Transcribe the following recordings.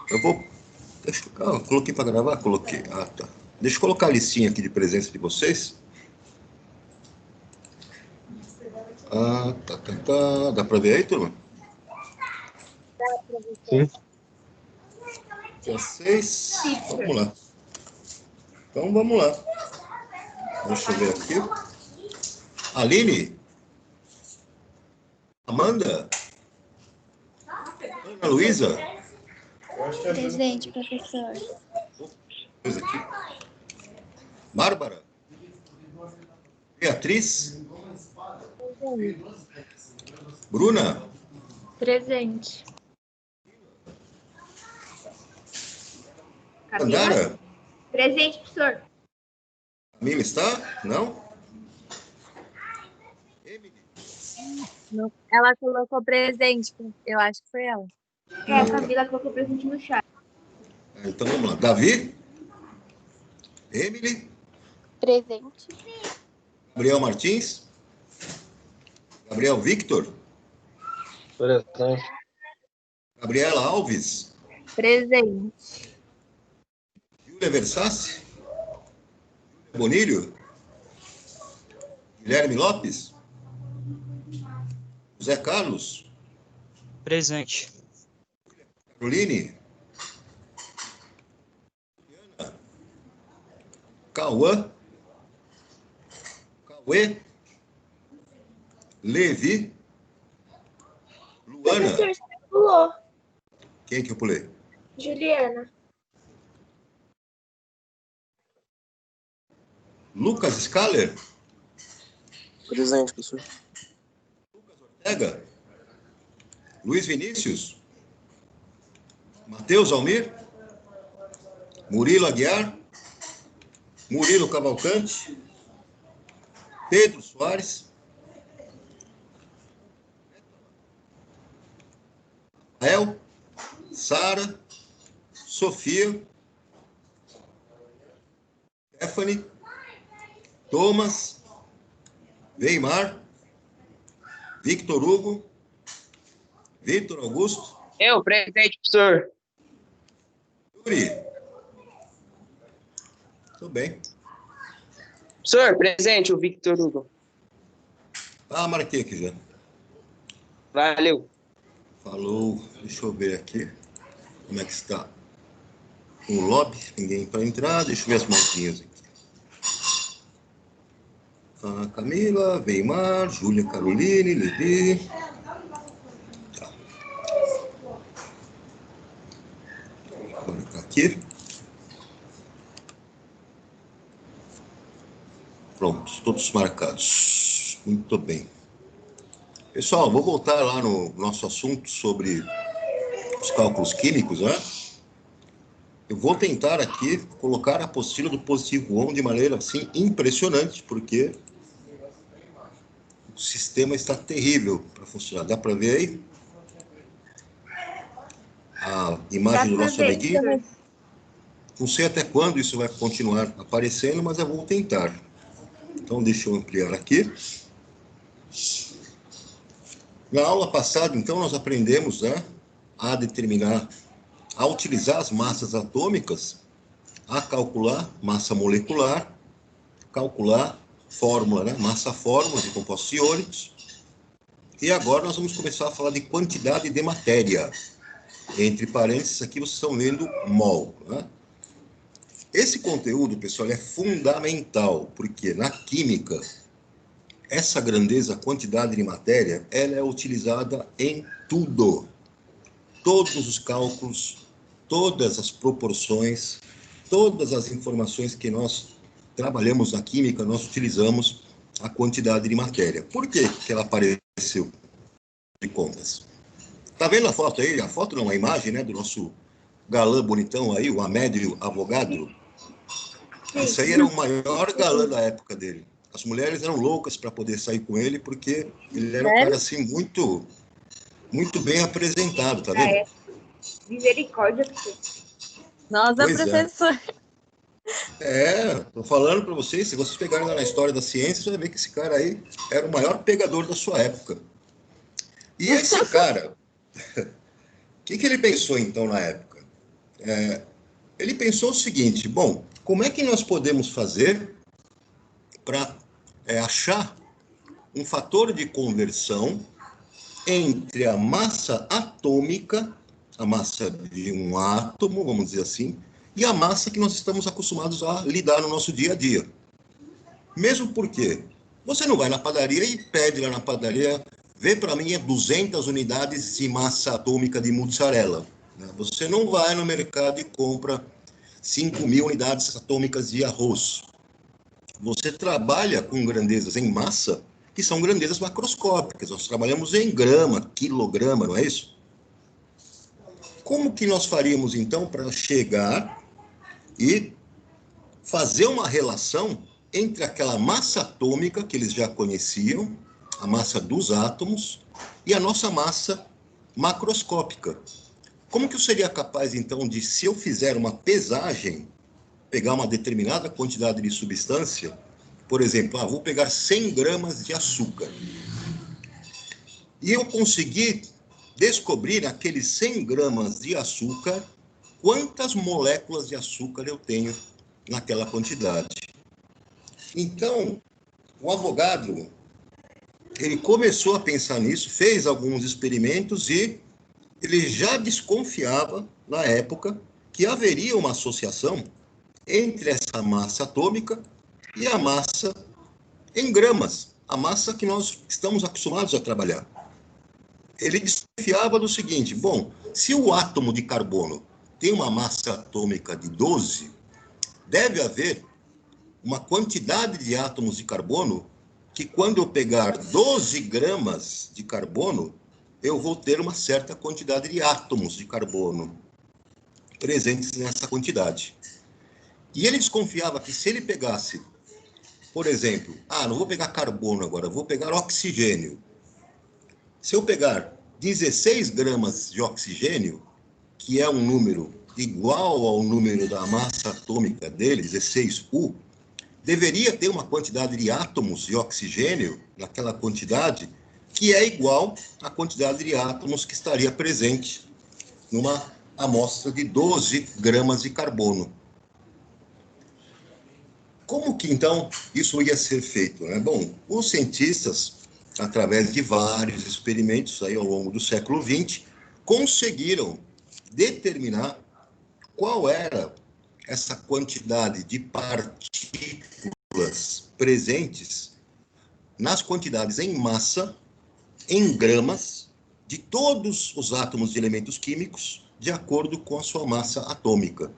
Eu vou... eu coloquei para gravar? Coloquei. Ah, tá. Deixa eu colocar a listinha aqui de presença de vocês. Ah, tá. Dá para ver aí, turma? Sim. Dia 6. Vamos lá. Então, vamos lá. Deixa eu ver aqui. Aline? Amanda? Ana Luísa? Presente, professor. Coisa aqui. Bárbara? Beatriz? Bruna? Presente. Andara? Presente, professor. Camila está? Não? Emily? Não, ela colocou presente, eu acho que foi ela. É, a Camila colocou presente no chat. Então vamos lá. Davi? Emily? Presente. Gabriel Martins? Gabriel Victor? Presente. Gabriela Alves? Presente. Júlia Versace? Bonilho? Guilherme Lopes? José Carlos? Presente. Caroline? Cauã? Cauê? Levi? Luana? Professor, você pulou. Quem que eu pulei? Juliana. Lucas Scaler? Presente, professor. Ortega? Luiz Vinícius? Matheus Almir? Murilo Aguiar? Murilo Cavalcante? Pedro Soares? Rafael? Sara? Sofia? Stephanie? Thomas? Weimar? Victor Hugo? Vitor Augusto? Eu, presente, professor. Yuri? Tudo bem. Professor, presente, o Victor Hugo. Ah, marquei aqui já. Valeu. Falou. Deixa eu ver aqui. Como é que está o lobby? Ninguém para entrar. Deixa eu ver as mãozinhas aqui. A Camila, Weimar, Júlia Caroline, Levi. Tá. Vou marcar aqui. Pronto, todos marcados. Muito bem. Pessoal, vou voltar lá no nosso assunto sobre os cálculos químicos, né? Eu vou tentar aqui colocar a apostila do positivo 1 de maneira assim impressionante, porque o sistema está terrível para funcionar. Dá para ver aí? A imagem do nosso amiguinho. Não sei até quando isso vai continuar aparecendo, mas eu vou tentar. Então, deixa eu ampliar aqui. Na aula passada, então, nós aprendemos, né, a determinar, a utilizar as massas atômicas, a calcular massa molecular, calcular fórmula, né, massa-fórmula de compostos iônicos. E agora nós vamos começar a falar de quantidade de matéria. Entre parênteses, aqui vocês estão lendo mol, né? Esse conteúdo, pessoal, é fundamental, porque na química, essa grandeza, quantidade de matéria, ela é utilizada em tudo. Todos os cálculos, todas as proporções, todas as informações que nós trabalhamos na química, nós utilizamos a quantidade de matéria. Por que que ela apareceu de contas? Tá vendo a foto aí? A foto não, a imagem, né, do nosso galã bonitão aí, o Amédio Avogadro. Esse aí era o maior galã da época dele. As mulheres eram loucas para poder sair com ele, porque ele era um cara assim muito bem apresentado, tá vendo? Misericórdia. Nossa, Pois professor. Tô falando para vocês, se vocês pegarem lá na história da ciência, você vai ver que esse cara aí era o maior pegador da sua época. E esse cara, o que ele pensou então na época? Ele pensou o seguinte: bom, como é que nós podemos fazer para achar um fator de conversão entre a massa atômica, a massa de um átomo, vamos dizer assim, e a massa que nós estamos acostumados a lidar no nosso dia a dia. Mesmo porque você não vai na padaria e pede lá na padaria, vê para mim 200 unidades de massa atômica de mussarela. Você não vai no mercado e compra 5.000 unidades atômicas de arroz. Você trabalha com grandezas em massa, que são grandezas macroscópicas. Nós trabalhamos em grama, quilograma, não é isso? Como que nós faríamos, então, para chegar e fazer uma relação entre aquela massa atômica que eles já conheciam, a massa dos átomos, e a nossa massa macroscópica? Como que eu seria capaz, então, de, se eu fizer uma pesagem, pegar uma determinada quantidade de substância, por exemplo, vou pegar 100 gramas de açúcar, e eu conseguir descobrir naqueles 100 gramas de açúcar quantas moléculas de açúcar eu tenho naquela quantidade. Então, o Avogadro, ele começou a pensar nisso, fez alguns experimentos e ele já desconfiava, na época, que haveria uma associação entre essa massa atômica e a massa em gramas, a massa que nós estamos acostumados a trabalhar. Ele desconfiava do seguinte: bom, se o átomo de carbono tem uma massa atômica de 12, deve haver uma quantidade de átomos de carbono que, quando eu pegar 12 gramas de carbono, eu vou ter uma certa quantidade de átomos de carbono presentes nessa quantidade. E ele desconfiava que, se ele pegasse, por exemplo, não vou pegar carbono agora, vou pegar oxigênio. Se eu pegar 16 gramas de oxigênio, que é um número igual ao número da massa atômica dele, 16U, deveria ter uma quantidade de átomos de oxigênio naquela quantidade que é igual à quantidade de átomos que estaria presente numa amostra de 12 gramas de carbono. Como que, então, isso ia ser feito, né? Bom, os cientistas, através de vários experimentos aí ao longo do século XX, conseguiram determinar qual era essa quantidade de partículas presentes nas quantidades em massa, em gramas, de todos os átomos de elementos químicos, de acordo com a sua massa atômica.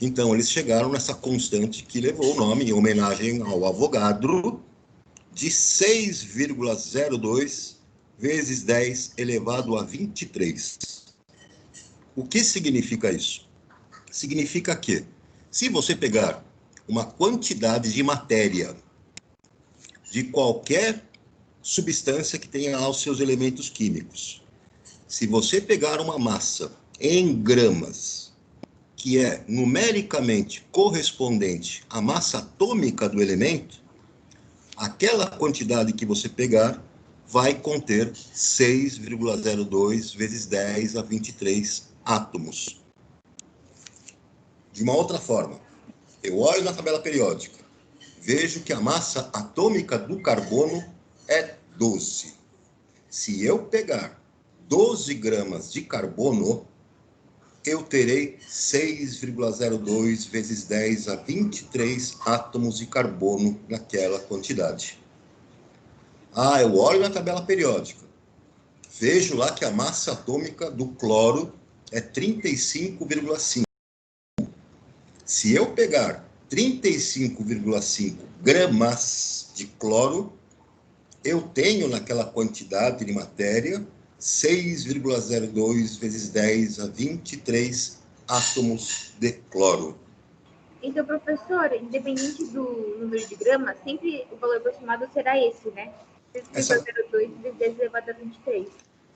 Então, eles chegaram nessa constante que levou o nome, em homenagem ao Avogadro, de 6,02 vezes 10 elevado a 23. O que significa isso? Significa que, se você pegar uma quantidade de matéria de qualquer substância que tenha lá os seus elementos químicos, se você pegar uma massa em gramas, que é numericamente correspondente à massa atômica do elemento, aquela quantidade que você pegar vai conter 6,02 vezes 10 a 23 átomos. De uma outra forma, eu olho na tabela periódica, vejo que a massa atômica do carbono é 12. Se eu pegar 12 gramas de carbono, eu terei 6,02 vezes 10 a 23 átomos de carbono naquela quantidade. Eu olho na tabela periódica, vejo lá que a massa atômica do cloro é 35,5. Se eu pegar 35,5 gramas de cloro, eu tenho naquela quantidade de matéria 6,02 vezes 10 a 23 átomos de cloro. Então, professor, independente do número de gramas, sempre o valor aproximado será esse, né? 6,02 vezes 10 elevado a 23.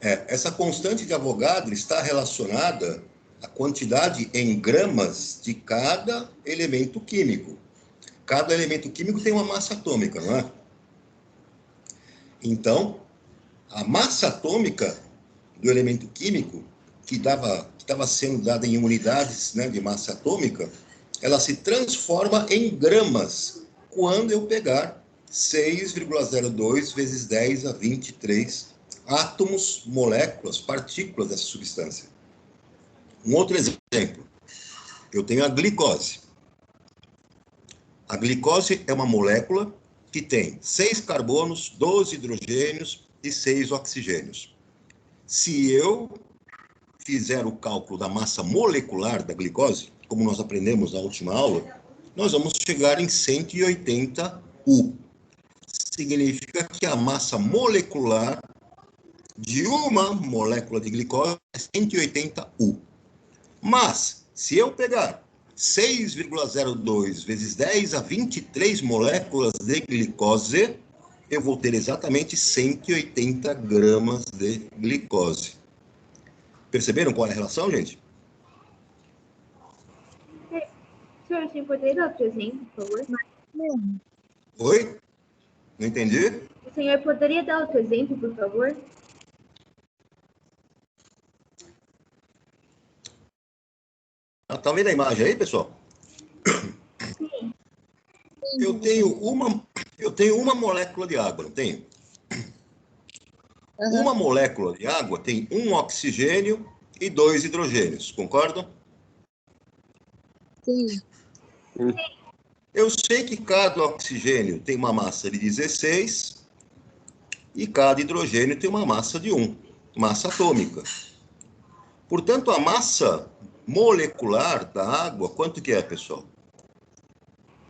Essa constante de Avogadro está relacionada à quantidade em gramas de cada elemento químico. Cada elemento químico tem uma massa atômica, não é? Então, a massa atômica do elemento químico que estava sendo dada em unidades, né, de massa atômica, ela se transforma em gramas quando eu pegar 6,02 vezes 10 a 23 átomos, moléculas, partículas dessa substância. Um outro exemplo, eu tenho a glicose. A glicose é uma molécula que tem 6 carbonos, 12 hidrogênios e 6 oxigênios. Se eu fizer o cálculo da massa molecular da glicose, como nós aprendemos na última aula, nós vamos chegar em 180 U. Significa que a massa molecular de uma molécula de glicose é 180 U. Mas, se eu pegar 6,02 vezes 10 a 23 moléculas de glicose, eu vou ter exatamente 180 gramas de glicose. Perceberam qual é a relação, gente? Senhor, você poderia dar outro exemplo, por favor? Oi? Não entendi? O senhor poderia dar outro exemplo, por favor? Tá vendo a imagem aí, pessoal? Sim. Eu tenho uma molécula de água, não tenho? Uhum. Uma molécula de água tem um oxigênio e 2 hidrogênios, concordam? Sim. Eu sei que cada oxigênio tem uma massa de 16 e cada hidrogênio tem uma massa de 1, massa atômica. Portanto, a massa molecular da água, quanto que é, pessoal?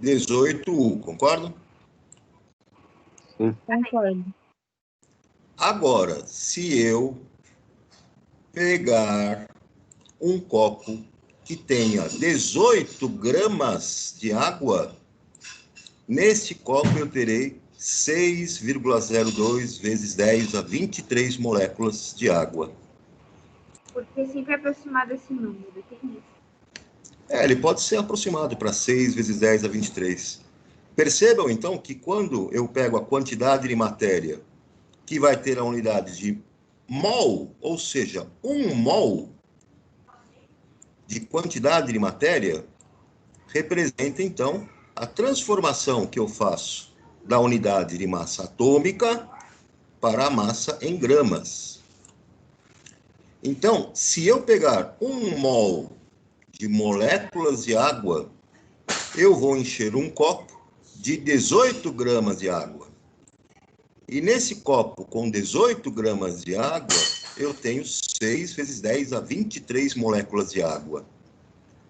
18U, concordam? Concordo. Agora, se eu pegar um copo que tenha 18 gramas de água, neste copo eu terei 6,02 vezes 10 a 23 moléculas de água. Porque sempre é aproximado esse número, entendi. Ele pode ser aproximado para 6 vezes 10 a 23. Percebam, então, que quando eu pego a quantidade de matéria que vai ter a unidade de mol, ou seja, 1 mol de quantidade de matéria, representa, então, a transformação que eu faço da unidade de massa atômica para a massa em gramas. Então, se eu pegar 1 mol de moléculas de água, eu vou encher um copo de 18 gramas de água. E nesse copo com 18 gramas de água, eu tenho 6 vezes 10 a 23 moléculas de água.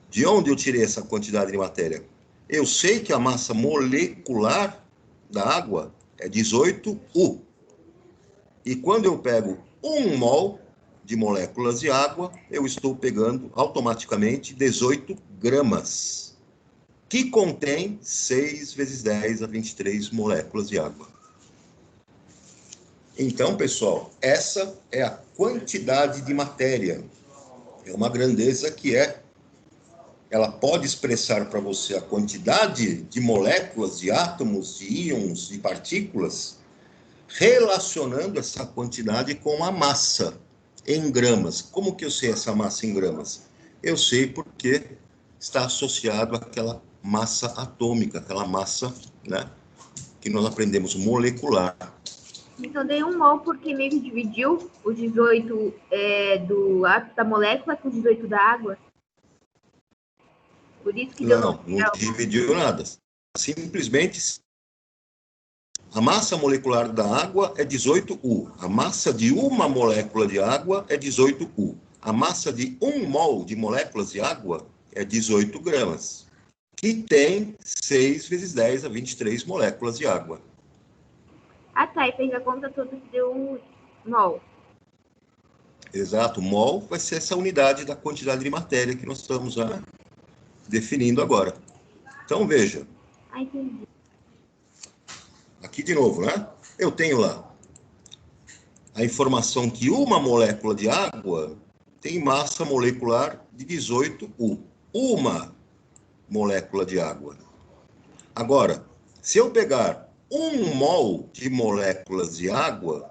De onde eu tirei essa quantidade de matéria? Eu sei que a massa molecular da água é 18U. E quando eu pego 1 mol de moléculas de água, eu estou pegando automaticamente 18 gramas, que contém 6 vezes 10 a 23 moléculas de água. Então, pessoal, essa é a quantidade de matéria. É uma grandeza que ela pode expressar para você a quantidade de moléculas, de átomos, de íons, de partículas, relacionando essa quantidade com a massa em gramas. Como que eu sei essa massa em gramas? Eu sei porque está associado àquela massa atômica, aquela massa, né, que nós aprendemos molecular. Então, dei 1 mol porque meio que dividiu os 18 da molécula com 18 da água. Por isso que deu... Não dividiu nada. Simplesmente, a massa molecular da água é 18U. A massa de uma molécula de água é 18U. A massa de 1 mol de moléculas de água é 18 gramas, que tem 6 vezes 10 a 23 moléculas de água. Ah, tá. E fez a conta toda que deu 1 mol. Exato. Mol vai ser essa unidade da quantidade de matéria que nós estamos definindo agora. Então, veja. Ah, entendi. Aqui de novo, né? Eu tenho lá a informação que uma molécula de água tem massa molecular de 18U. Uma molécula de água. Agora, se eu pegar 1 mol de moléculas de água,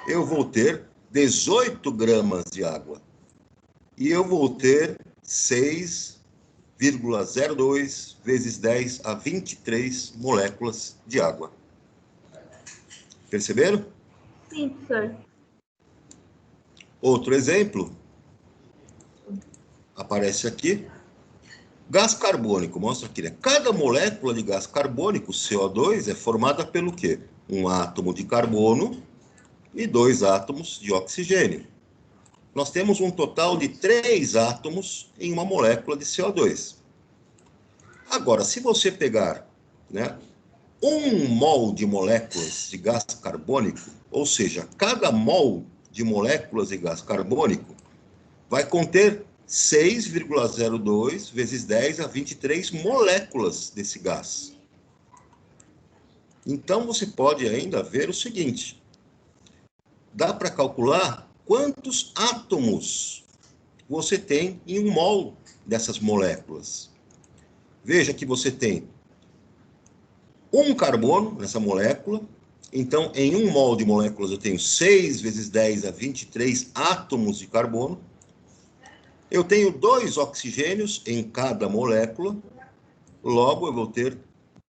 eu vou ter 18 gramas de água. e eu vou ter 6,02 vezes 10 a 23 moléculas de água. Perceberam? Sim, professor. Outro exemplo, aparece aqui, gás carbônico, mostra aqui, né? Cada molécula de gás carbônico, CO2, é formada pelo quê? Um átomo de carbono e 2 átomos de oxigênio. Nós temos um total de 3 átomos em uma molécula de CO2. Agora, se você pegar, né, 1 mol de moléculas de gás carbônico, ou seja, cada mol de moléculas de gás carbônico vai conter 6,02 vezes 10 a 23 moléculas desse gás. Então, você pode ainda ver o seguinte, dá para calcular quantos átomos você tem em 1 mol dessas moléculas. Veja que você tem 1 carbono nessa molécula, então em 1 mol de moléculas eu tenho 6 vezes 10 a 23 átomos de carbono. Eu tenho 2 oxigênios em cada molécula, logo eu vou ter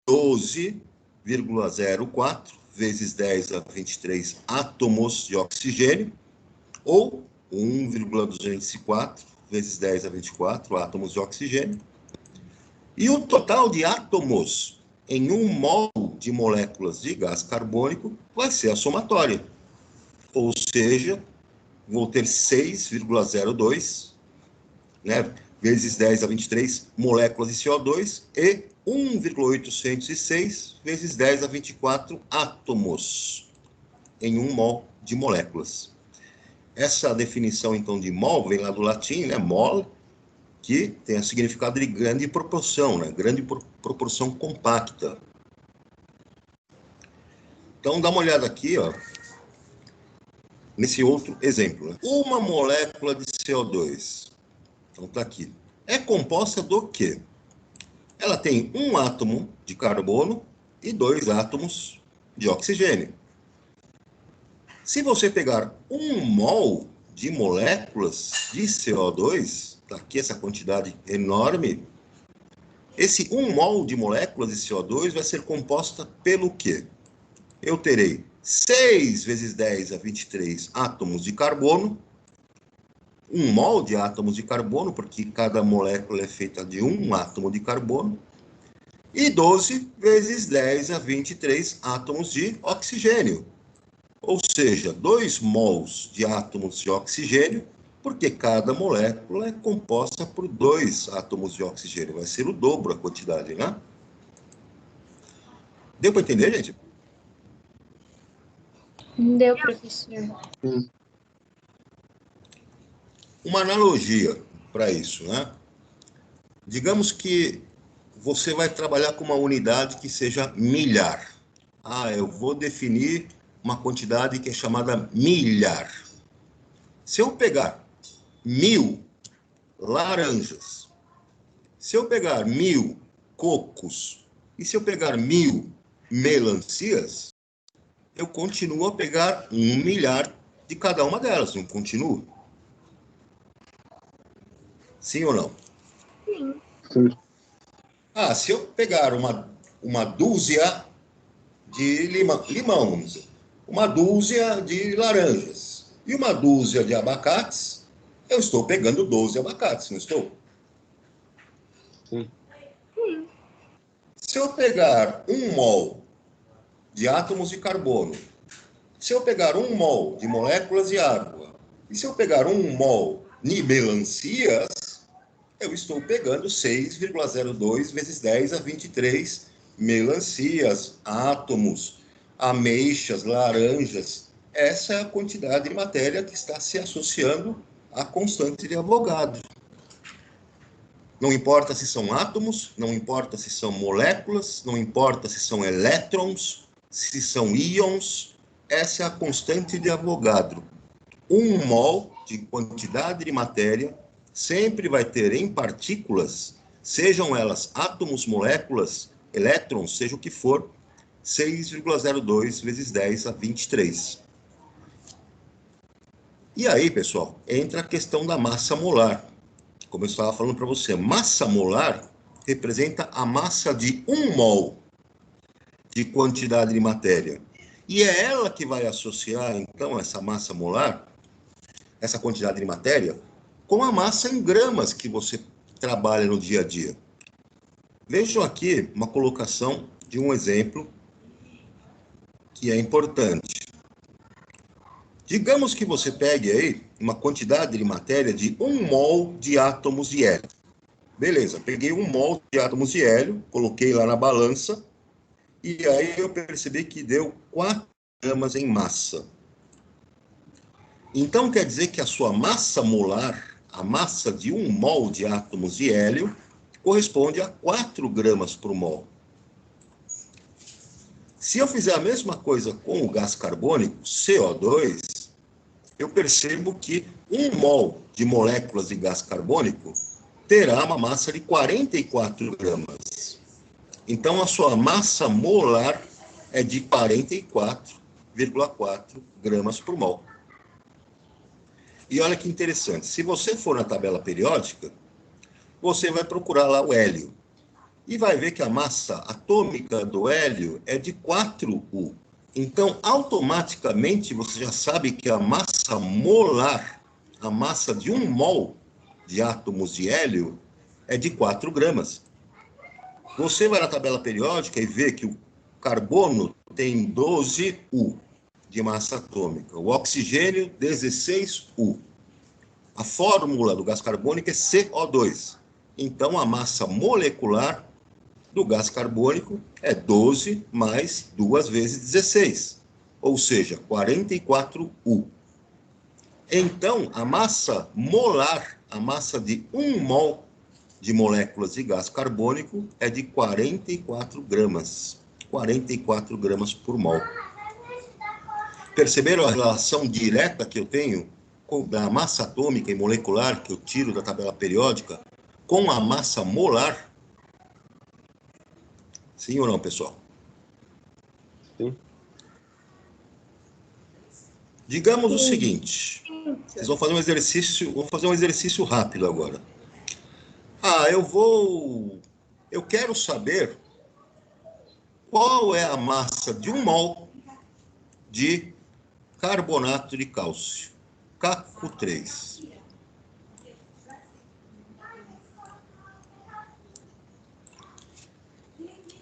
12,04 vezes 10 a 23 átomos de oxigênio, ou 1,204 vezes 10 a 24 átomos de oxigênio. E o total de átomos em 1 mol de moléculas de gás carbônico vai ser a somatória. Ou seja, vou ter 6,02, né, vezes 10 a 23 moléculas de CO2 e 1,806 vezes 10 a 24 átomos em 1 mol de moléculas. Essa definição, então, de mol vem lá do latim, né, mol, que tem o significado de grande proporção, né, grande proporção compacta. Então, dá uma olhada aqui, ó, nesse outro exemplo. Né? Uma molécula de CO2, então está aqui, é composta do quê? Ela tem 1 átomo de carbono e 2 átomos de oxigênio. Se você pegar 1 mol de moléculas de CO2, está aqui essa quantidade enorme, esse 1 mol de moléculas de CO2 vai ser composta pelo quê? Eu terei 6 vezes 10 a 23 átomos de carbono, 1 mol de átomos de carbono, porque cada molécula é feita de 1 átomo de carbono, e 12 vezes 10 a 23 átomos de oxigênio. Ou seja, 2 mols de átomos de oxigênio, porque cada molécula é composta por 2 átomos de oxigênio. Vai ser o dobro a quantidade, né? Deu para entender, gente? Deu, professor. Uma analogia para isso, né? Digamos que você vai trabalhar com uma unidade que seja milhar. Eu vou definir uma quantidade que é chamada milhar. Se eu pegar 1000 laranjas, se eu pegar 1000 cocos, e se eu pegar 1000 melancias, eu continuo a pegar 1 milhar de cada uma delas, não continuo? Sim ou não? Sim. Se eu pegar uma dúzia de limões, uma dúzia de laranjas e uma dúzia de abacates, eu estou pegando 12 abacates, não estou? Sim. Se eu pegar 1 mol de átomos de carbono, se eu pegar 1 mol de moléculas de água, e se eu pegar 1 mol de melancias, eu estou pegando 6,02 vezes 10 a 23 melancias, átomos, ameixas, laranjas. Essa é a quantidade de matéria que está se associando à constante de Avogadro. Não importa se são átomos, não importa se são moléculas, não importa se são elétrons, se são íons, essa é a constante de Avogadro. 1 mol de quantidade de matéria sempre vai ter em partículas, sejam elas átomos, moléculas, elétrons, seja o que for, 6,02 vezes 10 a 23. E aí, pessoal, entra a questão da massa molar. Como eu estava falando para você, massa molar representa a massa de 1 mol de quantidade de matéria. E é ela que vai associar, então, essa massa molar, essa quantidade de matéria, com a massa em gramas que você trabalha no dia a dia. Vejam aqui uma colocação de um exemplo que é importante. Digamos que você pegue aí uma quantidade de matéria de 1 mol de átomos de hélio. Beleza, peguei 1 mol de átomos de hélio, coloquei lá na balança, e aí eu percebi que deu 4 gramas em massa. Então, quer dizer que a sua massa molar, a massa de 1 mol de átomos de hélio, corresponde a 4 gramas por mol. Se eu fizer a mesma coisa com o gás carbônico, CO2, eu percebo que 1 mol de moléculas de gás carbônico terá uma massa de 44 gramas. Então, a sua massa molar é de 44,4 gramas por mol. E olha que interessante, se você for na tabela periódica, você vai procurar lá o hélio. E vai ver que a massa atômica do hélio é de 4U. Então, automaticamente, você já sabe que a massa molar, a massa de 1 mol de átomos de hélio, é de 4 gramas. Você vai na tabela periódica e vê que o carbono tem 12U de massa atômica, o oxigênio, 16U. A fórmula do gás carbônico é CO2. Então, a massa molecular do gás carbônico é 12 mais 2 vezes 16, ou seja, 44U. Então, a massa molar, a massa de 1 mol de moléculas de gás carbônico é de 44 gramas. 44 gramas por mol. Perceberam a relação direta que eu tenho da massa atômica e molecular que eu tiro da tabela periódica com a massa molar? Sim ou não, pessoal? Sim. Digamos o seguinte, vocês vão fazer um exercício rápido agora. Eu quero saber qual é a massa de 1 mol de carbonato de cálcio, CaCO3.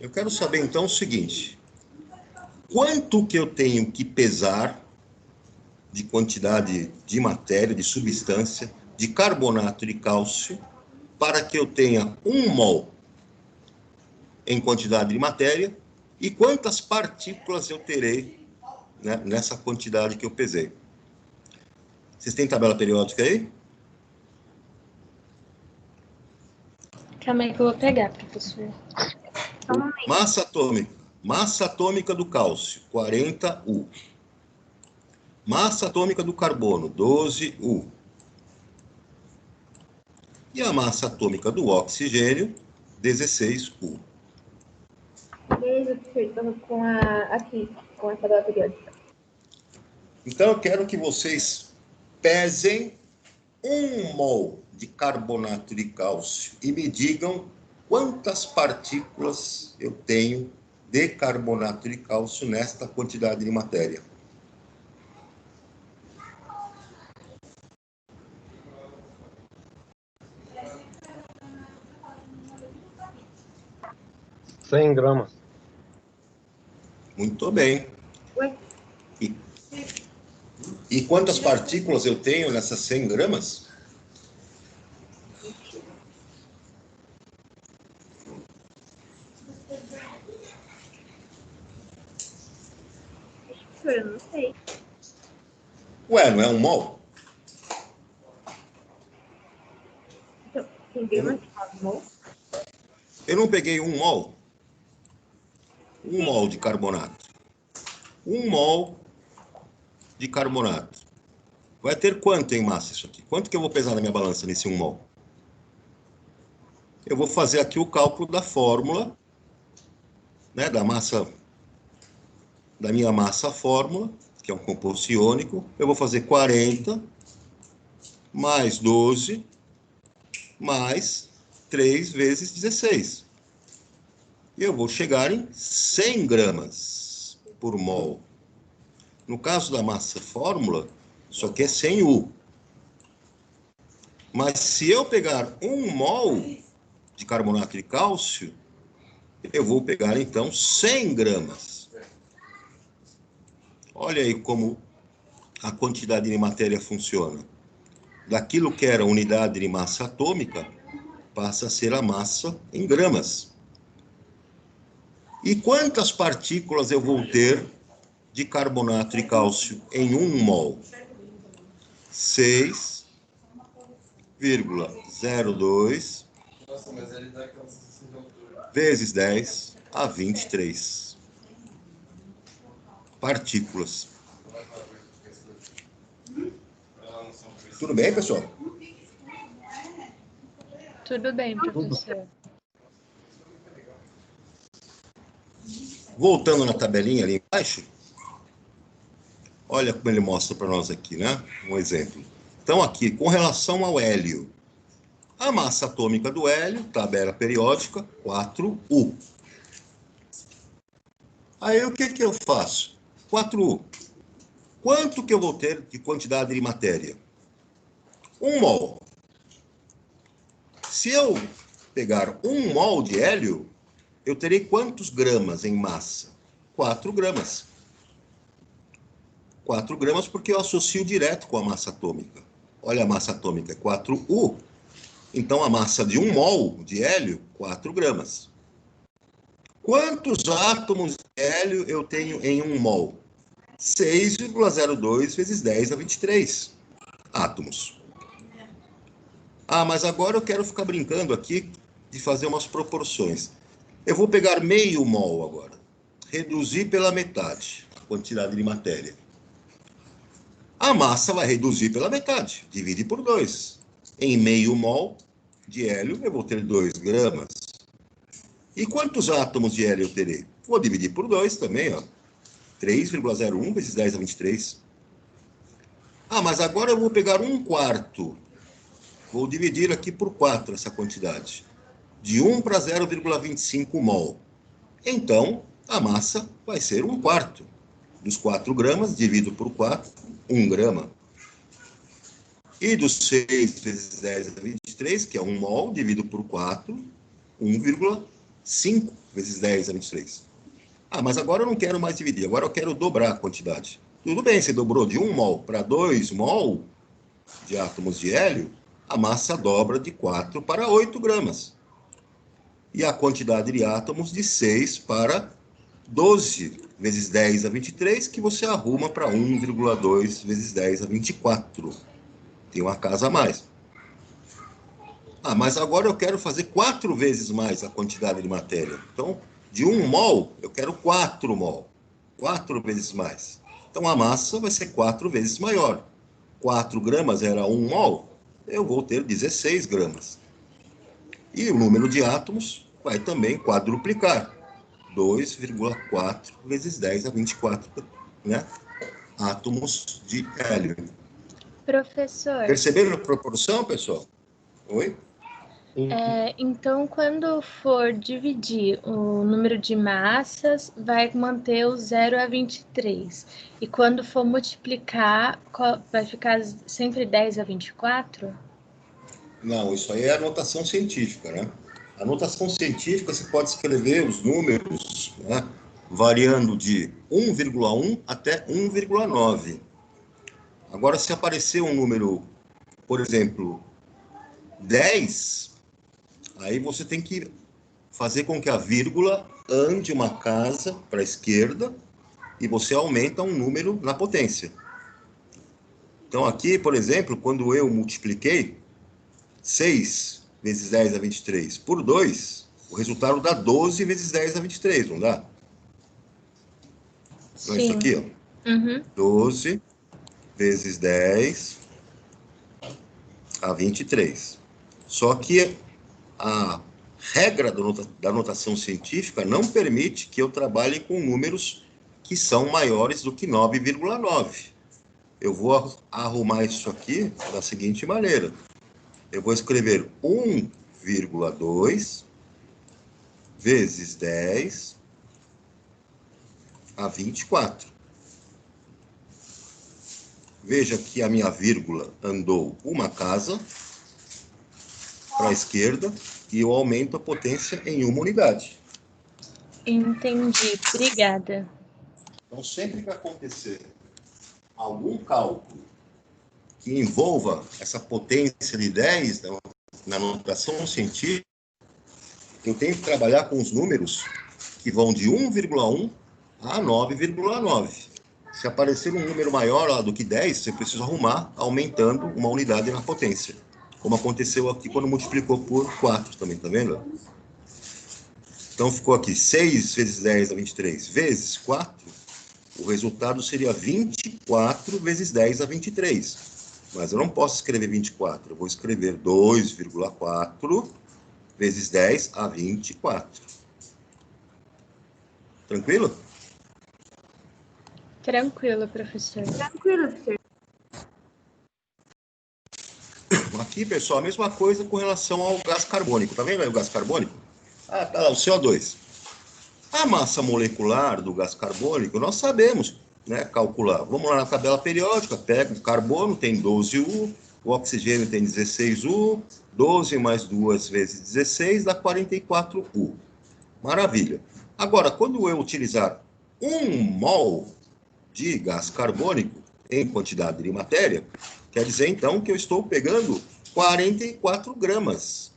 Eu quero saber, então, o seguinte. Quanto que eu tenho que pesar de quantidade de matéria, de substância, de carbonato de cálcio, para que eu tenha 1 mol em quantidade de matéria e quantas partículas eu terei, né, nessa quantidade que eu pesei. Vocês têm tabela periódica aí? Calma aí que eu vou pegar, professor. Massa atômica do cálcio, 40U. Massa atômica do carbono, 12U. E a massa atômica do oxigênio, 16U. Beleza, professor, estou com a tabela periódica. Então, eu quero que vocês pesem 1 mol de carbonato de cálcio e me digam quantas partículas eu tenho de carbonato de cálcio nesta quantidade de matéria. Cem gramas. Muito bem. Ué? E quantas partículas eu tenho nessas 100 gramas? Professor, eu não sei. Ué, não é 1 mol? Então, tem gramas de mol? Eu não peguei 1 mol? 1 mol de carbonato. 1 mol de carbonato. Vai ter quanto em massa isso aqui? Quanto que eu vou pesar na minha balança nesse 1 mol? Eu vou fazer aqui o cálculo da fórmula, né, da minha massa fórmula, que é um composto iônico. Eu vou fazer 40 mais 12, mais 3 vezes 16. E eu vou chegar em 100 gramas por mol. No caso da massa fórmula, isso aqui é 100 U. Mas se eu pegar 1 mol de carbonato de cálcio, eu vou pegar, então, 100 gramas. Olha aí como a quantidade de matéria funciona. Daquilo que era unidade de massa atômica, passa a ser a massa em gramas. E quantas partículas eu vou ter de carbonato de cálcio em 1 mol? 6,02 vezes 10 a 23 partículas. Tudo bem, pessoal? Tudo bem, professor. Voltando na tabelinha ali embaixo, olha como ele mostra para nós aqui, né? Um exemplo. Então, aqui, com relação ao hélio, a massa atômica do hélio, tabela periódica, 4U. Aí, o que eu faço? 4U. Quanto que eu vou ter de quantidade de matéria? 1 mol. Se eu pegar 1 mol de hélio, eu terei quantos gramas em massa? 4 gramas. 4 gramas porque eu associo direto com a massa atômica. Olha, a massa atômica é 4U. Então, a massa de 1 mol de hélio, 4 gramas. Quantos átomos de hélio eu tenho em 1 mol? 6,02 vezes 10 a 23 átomos. Ah, mas agora eu quero ficar brincando aqui de fazer umas proporções. Eu vou pegar meio mol agora. Reduzir pela metade a quantidade de matéria. A massa vai reduzir pela metade. Divide por 2. Em meio mol de hélio, eu vou ter 2 gramas. E quantos átomos de hélio eu terei? Vou dividir por 2 também, ó. 3,01 vezes 10 a 23. Ah, mas agora eu vou pegar 1/4. Vou dividir aqui por 4 essa quantidade. De 1 para 0,25 mol. Então, a massa vai ser 1/4. Dos 4 gramas, divido por 4, 1 grama. E dos 6 vezes 10 a 23, que é 1 mol, divido por 4, 1,5 vezes 10 a 23. Ah, mas agora eu não quero mais dividir, agora eu quero dobrar a quantidade. Tudo bem, você dobrou de 1 mol para 2 mol de átomos de hélio, a massa dobra de 4 para 8 gramas. E a quantidade de átomos de 6 para 12 vezes 10 a 23, que você arruma para 1,2 vezes 10 a 24. Tem uma casa a mais. Ah, mas agora eu quero fazer 4 vezes mais a quantidade de matéria. Então, de 1 mol, eu quero 4 mol. 4 vezes mais. Então, a massa vai ser 4 vezes maior. 4 gramas era 1 mol, eu vou ter 16 gramas. E o número de átomos vai também quadruplicar. 2,4 vezes 10 a 24, né? Átomos de hélio. Professor, Perceberam a proporção, pessoal? Oi? então quando for dividir o número de massas, vai manter o 0 a 23. E quando for multiplicar, vai ficar sempre 10 a 24? Não, isso aí é a notação científica, né? A notação científica, você pode escrever os números, né, variando de 1,1 até 1,9. Agora, se aparecer um número, por exemplo, 10, aí você tem que fazer com que a vírgula ande uma casa para a esquerda e você aumenta um número na potência. Então, aqui, por exemplo, quando eu multipliquei 6 vezes 10 a 23 por 2, o resultado dá 12 vezes 10 a 23, não dá? Então, Sim. isso aqui, ó. Uhum. 12 vezes 10 a 23. Só que a regra da notação científica não permite que eu trabalhe com números que são maiores do que 9,9. eu vou arrumar isso aqui da seguinte maneira. Eu vou escrever 1,2 vezes 10 a 24. Veja que a minha vírgula andou uma casa para a esquerda e eu aumento a potência em uma unidade. Entendi. Obrigada. Então, sempre que acontecer algum cálculo que envolva essa potência de 10 na notação científica, eu tenho que trabalhar com os números que vão de 1,1 a 9,9. Se aparecer um número maior do que 10, você precisa arrumar, aumentando uma unidade na potência. Como aconteceu aqui quando multiplicou por 4 também, tá vendo? Então, ficou aqui 6 vezes 10 a 23 vezes 4. O resultado seria 24 vezes 10 a 23. Mas eu não posso escrever 24. Eu vou escrever 2,4 vezes 10 a 24. Tranquilo? Tranquilo, professor. Tranquilo, professor. Aqui, pessoal, a mesma coisa com relação ao gás carbônico. Tá vendo aí o gás carbônico? Ah, tá lá, o CO2. A massa molecular do gás carbônico, nós sabemos, né, calcular. Vamos lá na tabela periódica, pega o carbono, tem 12U, o oxigênio tem 16U, 12 mais 2 vezes 16 dá 44U. Maravilha. Agora, quando eu utilizar 1 mol de gás carbônico em quantidade de matéria, quer dizer, então, que eu estou pegando 44 gramas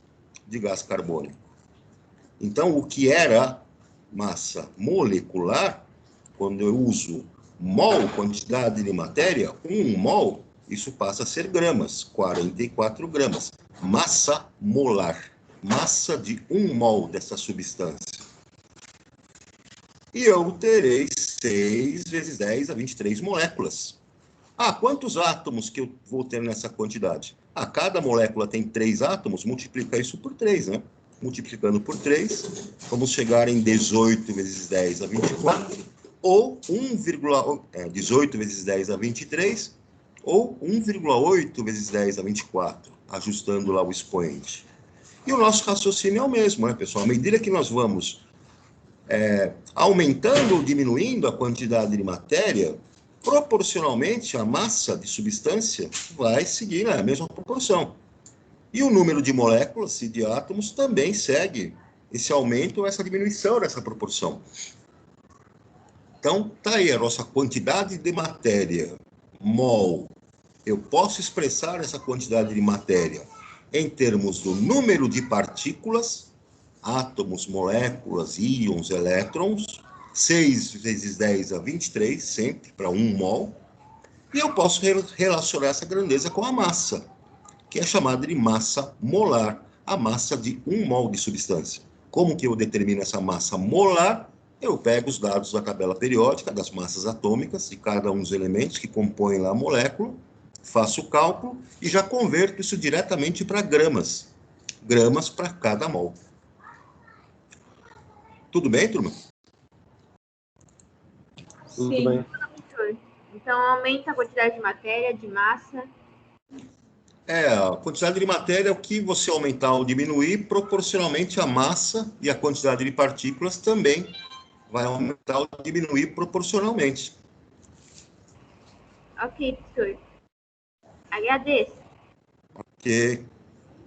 de gás carbônico. Então, o que era massa molecular, quando eu uso mol, quantidade de matéria, 1 mol, isso passa a ser gramas, 44 gramas. Massa molar, massa de 1 mol dessa substância. E eu terei 6 vezes 10 a 23 moléculas. Ah, quantos átomos que eu vou ter nessa quantidade? Ah, cada molécula tem 3 átomos, multiplica isso por 3, né? Multiplicando por 3, vamos chegar em 18 vezes 10 a 24, ou 18 vezes 10 a 23, ou 1,8 vezes 10 a 24, ajustando lá o expoente. E o nosso raciocínio é o mesmo, né, pessoal? À medida que nós vamos aumentando ou diminuindo a quantidade de matéria, proporcionalmente a massa de substância vai seguir a mesma proporção. E o número de moléculas e de átomos também segue esse aumento ou essa diminuição dessa proporção. Então, tá aí a nossa quantidade de matéria, mol. Eu posso expressar essa quantidade de matéria em termos do número de partículas, átomos, moléculas, íons, elétrons, 6 vezes 10 a 23, sempre para 1 mol. E eu posso relacionar essa grandeza com a massa, que é chamada de massa molar, a massa de 1 mol de substância. Como que eu determino essa massa molar? Eu pego os dados da tabela periódica, das massas atômicas, de cada um dos elementos que compõem lá a molécula, faço o cálculo e já converto isso diretamente para gramas. Gramas para cada mol. Tudo bem, turma? Tudo Sim. bem. Professor. Então, aumenta a quantidade de matéria, de massa. A quantidade de matéria é o que você aumentar ou diminuir, proporcionalmente a massa e a quantidade de partículas também vai aumentar ou diminuir proporcionalmente. Ok, professor. Agradeço. Porque,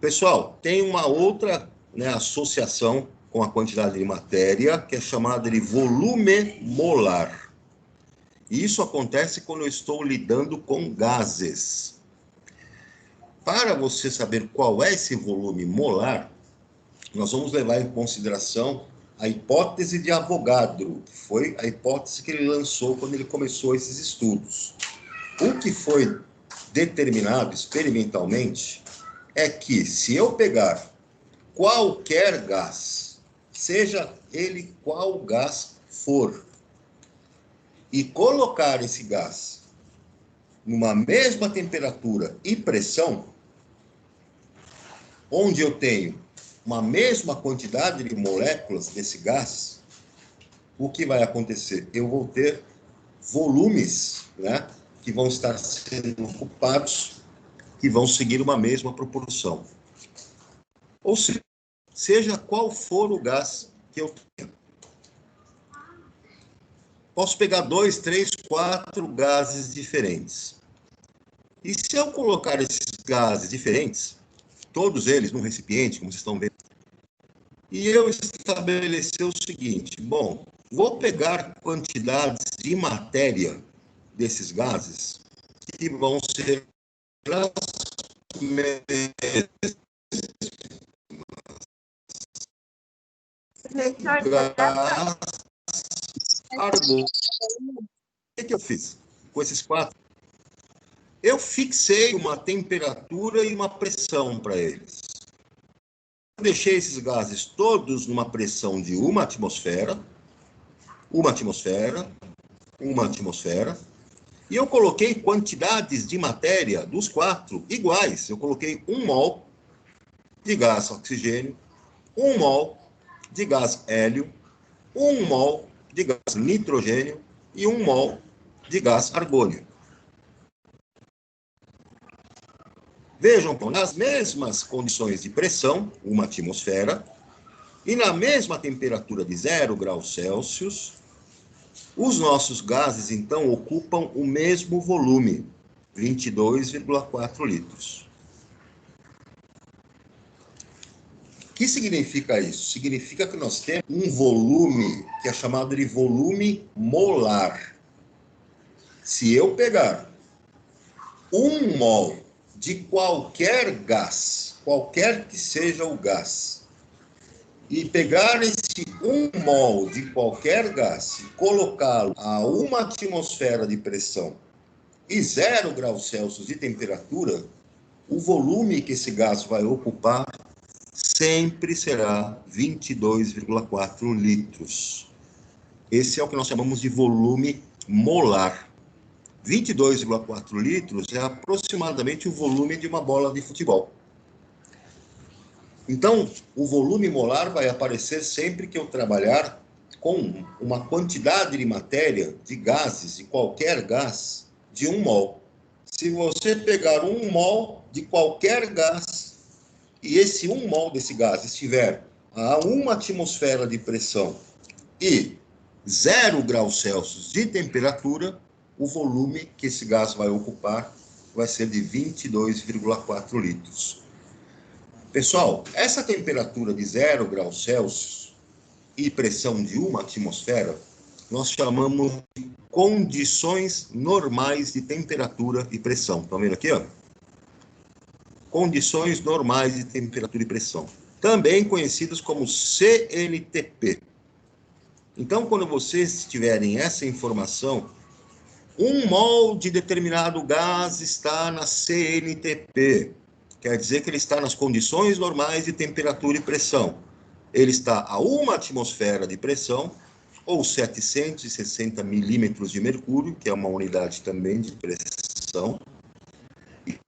pessoal, tem uma outra, né, associação com a quantidade de matéria, que é chamada de volume molar. E isso acontece quando eu estou lidando com gases. Para você saber qual é esse volume molar, nós vamos levar em consideração a hipótese de Avogadro, que foi a hipótese que ele lançou quando ele começou esses estudos. O que foi determinado experimentalmente é que se eu pegar qualquer gás, seja ele qual gás for, e colocar esse gás numa mesma temperatura e pressão, onde eu tenho uma mesma quantidade de moléculas desse gás, o que vai acontecer? Eu vou ter volumes, né, que vão estar sendo ocupados, que vão seguir uma mesma proporção. Ou seja qual for o gás que eu tenha. Posso pegar 2, 3, 4 gases diferentes. E se eu colocar esses gases diferentes, todos eles num recipiente, como vocês estão vendo, e eu estabelecer o seguinte, bom, vou pegar quantidades de matéria desses gases que vão ser as mesmas. Gás argônio. O que eu fiz com esses 4? Eu fixei uma temperatura e uma pressão para eles. Eu deixei esses gases todos numa pressão de 1 atmosfera, 1 atmosfera, 1 atmosfera, e eu coloquei quantidades de matéria dos 4 iguais. Eu coloquei 1 mol de gás oxigênio, 1 mol de gás hélio, 1 mol de gás nitrogênio e 1 mol de gás argônio. Vejam, nas mesmas condições de pressão, 1 atmosfera, e na mesma temperatura de 0 graus Celsius, os nossos gases, então, ocupam o mesmo volume, 22,4 litros. O que significa isso? Significa que nós temos um volume que é chamado de volume molar. Se eu pegar 1 mol de qualquer gás, qualquer que seja o gás, e pegar esse 1 mol de qualquer gás e colocá-lo a 1 atmosfera de pressão e 0 graus Celsius de temperatura, o volume que esse gás vai ocupar sempre será 22,4 litros. Esse é o que nós chamamos de volume molar. 22,4 litros é aproximadamente o volume de uma bola de futebol. Então, o volume molar vai aparecer sempre que eu trabalhar com uma quantidade de matéria, de gases, de qualquer gás, de 1 mol. Se você pegar 1 mol de qualquer gás, e esse 1 mol desse gás estiver a 1 atmosfera de pressão e 0 graus Celsius de temperatura, o volume que esse gás vai ocupar vai ser de 22,4 litros. Pessoal, essa temperatura de 0 graus Celsius e pressão de 1 atmosfera, nós chamamos de condições normais de temperatura e pressão. Estão vendo aqui, ó? Condições normais de temperatura e pressão. Também conhecidas como CNTP. Então, quando vocês tiverem essa informação, 1 mol de determinado gás está na CNTP. Quer dizer que ele está nas condições normais de temperatura e pressão. Ele está a 1 atmosfera de pressão, ou 760 milímetros de mercúrio, que é uma unidade também de pressão, e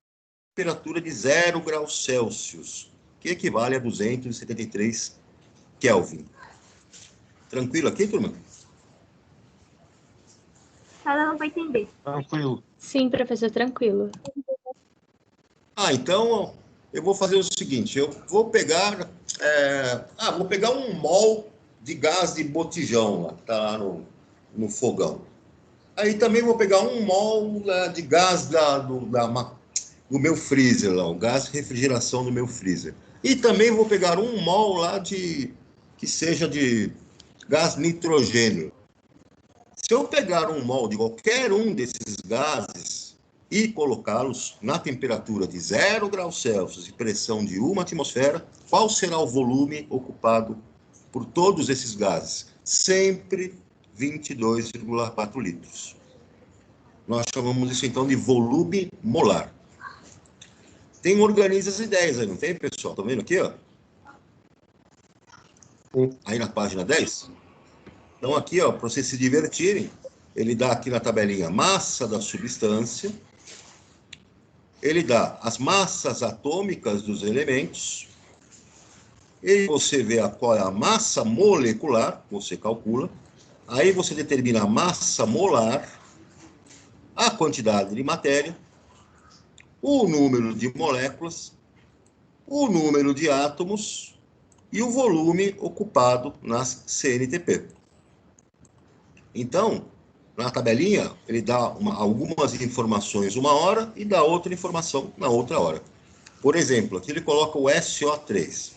temperatura de 0 graus Celsius, que equivale a 273 Kelvin. Tranquilo aqui, turma? Cada um vai entender. Tranquilo. Sim, professor, tranquilo. Então eu vou fazer o seguinte, eu vou pegar, vou pegar 1 mol de gás de botijão, lá, tá lá no fogão. Aí também vou pegar 1 mol de gás do meu freezer, lá, o gás de refrigeração do meu freezer. E também vou pegar 1 mol lá que seja de gás nitrogênio. Se eu pegar 1 mol de qualquer um desses gases e colocá-los na temperatura de 0 graus Celsius e pressão de 1 atmosfera, qual será o volume ocupado por todos esses gases? Sempre 22,4 litros. Nós chamamos isso, então, de volume molar. Tem Organiza as Ideias aí, não tem, pessoal? Estão vendo aqui, ó? Aí na página 10? Então, aqui, ó, para vocês se divertirem, ele dá aqui na tabelinha massa da substância, ele dá as massas atômicas dos elementos, e você vê qual é a massa molecular, você calcula, aí você determina a massa molar, a quantidade de matéria, o número de moléculas, o número de átomos e o volume ocupado nas CNTP. Então, na tabelinha, ele dá algumas informações uma hora e dá outra informação na outra hora. Por exemplo, aqui ele coloca o SO3.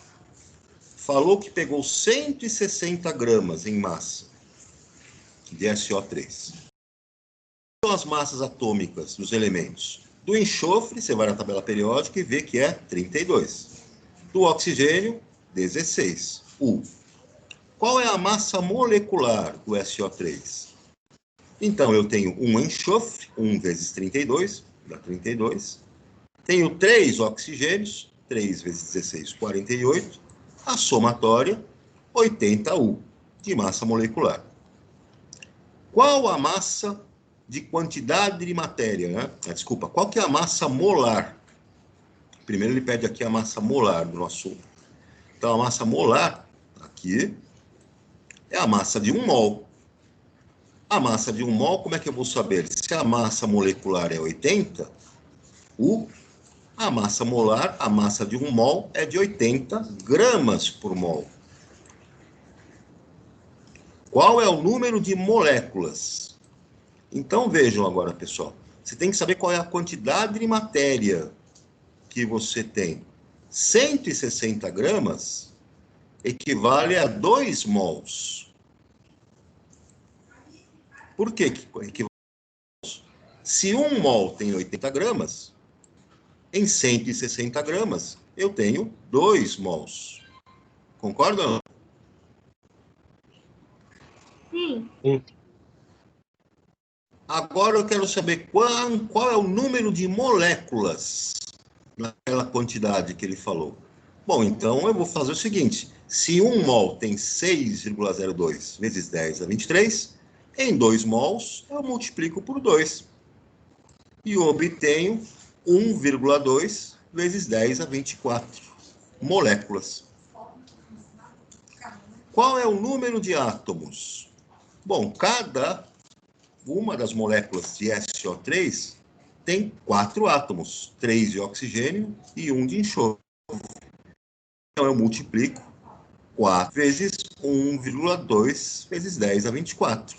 Falou que pegou 160 gramas em massa de SO3. São as massas atômicas dos elementos. Do enxofre, você vai na tabela periódica e vê que é 32. Do oxigênio, 16. Qual é a massa molecular do SO3? Então, eu tenho um enxofre, 1 vezes 32, dá 32. Tenho 3 oxigênios, 3 vezes 16, 48. A somatória, 80 U, de massa molecular. Qual a massa de quantidade de matéria, né? Desculpa, qual que é a massa molar? Primeiro ele pede aqui a massa molar do nosso... Então, a massa molar, aqui, é a massa de 1 mol. A massa de 1 mol, como é que eu vou saber? Se a massa molecular é 80, a massa molar, a massa de 1 mol, é de 80 gramas por mol. Qual é o número de moléculas? Então, vejam agora, pessoal. Você tem que saber qual é a quantidade de matéria que você tem. 160 gramas equivale a 2 mols. Por que equivale a 2 mols? Se 1 mol tem 80 gramas, em 160 gramas, eu tenho 2 mols. Concorda ou não? Sim. Agora eu quero saber qual é o número de moléculas naquela quantidade que ele falou. Bom, então eu vou fazer o seguinte. Se 1 mol tem 6,02 vezes 10 a 23, em 2 mols eu multiplico por 2. E obtenho 1,2 vezes 10 a 24 moléculas. Qual é o número de átomos? Bom, cada uma das moléculas de SO3 tem 4 átomos, 3 de oxigênio e 1 de enxofre. Então, eu multiplico 4 vezes 1,2 vezes 10 a 24.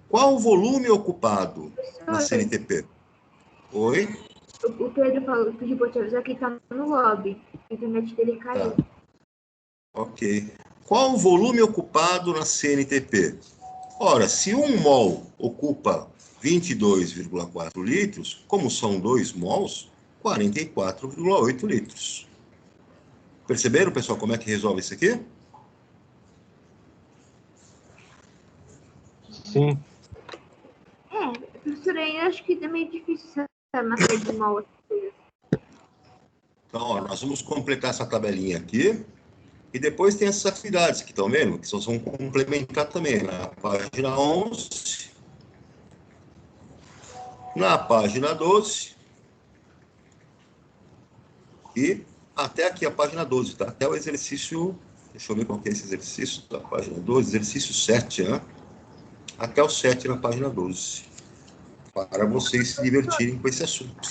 Qual o volume ocupado na CNTP? Oi? O Pedro falou, pediu para te avisar que está no lobby. A internet dele caiu. Tá. Ok. Qual o volume ocupado na CNTP? Ora, se 1 mol ocupa 22,4 litros, como são 2 mols, 44,8 litros. Perceberam, pessoal, como é que resolve isso aqui? Sim. Professora, eu acho que é meio difícil essa matéria de mol. Então, ó, nós vamos completar essa tabelinha aqui. E depois tem essas atividades que estão vendo, que só vão complementar também na página 11, na página 12 e até aqui a página 12, tá? Até o exercício, deixa eu ver qual que é esse exercício da página 12, exercício 7, né? Até o 7 na página 12, para vocês se divertirem com esse assunto.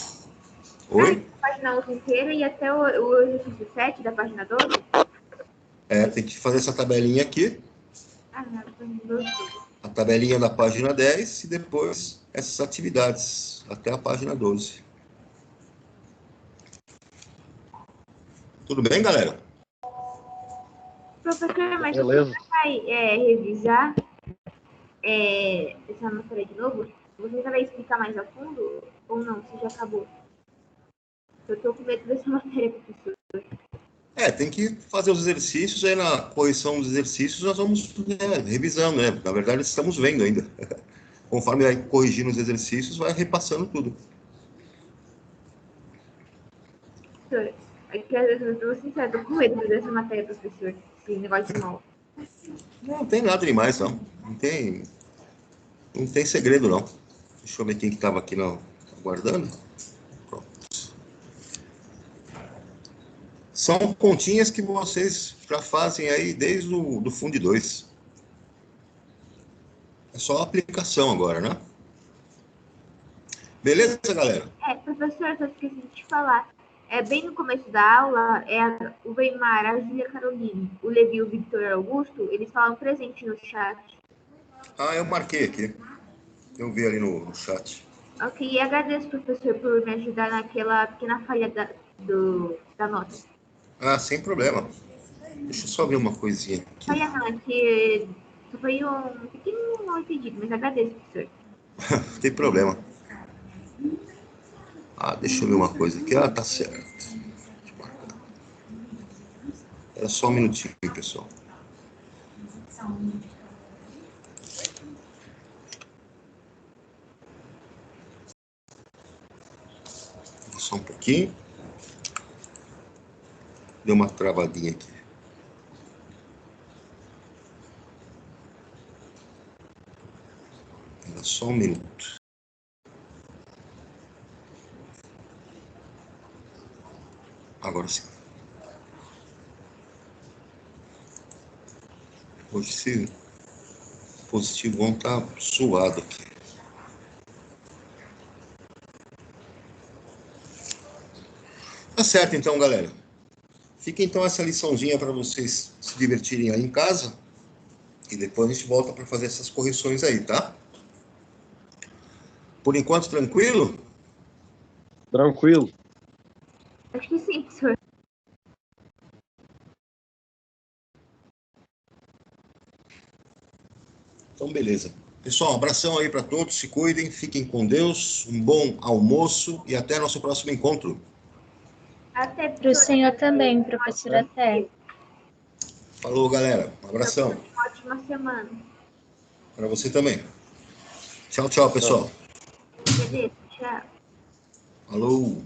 Oi? A página 11 inteira e até o exercício 7 da página 12? Tem que fazer essa tabelinha aqui. Na página 12. A tabelinha da página 10 e depois essas atividades até a página 12. Tudo bem, galera? Professor, mas Beleza. você vai revisar essa matéria de novo? Você já vai explicar mais a fundo ou não? Você já acabou? Eu estou com medo dessa matéria, professor. Tem que fazer os exercícios, aí na correção dos exercícios nós vamos revisando, né? Na verdade, estamos vendo ainda. Conforme vai corrigindo os exercícios, vai repassando tudo. Professor, aqui às vezes eu estou sincera, estou com medo dessa matéria, professor. Esse negócio de mal. Não tem nada demais, não. Não tem segredo, não. Deixa eu ver quem que estava aqui aguardando. Pronto. São continhas que vocês já fazem aí desde o Fundo 2. É só a aplicação agora, né? Beleza, galera? Professor, só esqueci de te falar. Bem no começo da aula, o Weimar, a Júlia Caroline, o Levi e o Victor Augusto, eles falam presente no chat. Ah, eu marquei aqui. Eu vi ali no chat. Ok, e agradeço, professor, por me ajudar naquela pequena falha da nota. Ah, sem problema. Deixa eu só ver uma coisinha aqui. Falha não, é que só foi um pequeno mal entendido, mas agradeço, professor. Não tem problema. Ah, deixa eu ver uma coisa aqui. Ah, tá certo. Deixa eu marcar. Era só um minutinho, pessoal. Só um pouquinho. Deu uma travadinha aqui. Era só um minuto. Agora sim. Hoje esse positivão tá suado aqui. Tá certo então, galera. Fica então essa liçãozinha para vocês se divertirem aí em casa. E depois a gente volta para fazer essas correções aí, tá? Por enquanto, tranquilo? Tranquilo. Acho que sim, professor. Então, beleza. Pessoal, um abração aí para todos. Se cuidem, fiquem com Deus. Um bom almoço e até nosso próximo encontro. Até, Para o senhor também, professor, até. Falou, galera. Um abração. Uma ótima semana. Para você também. Tchau, tchau, pessoal. Beleza, tchau. Falou.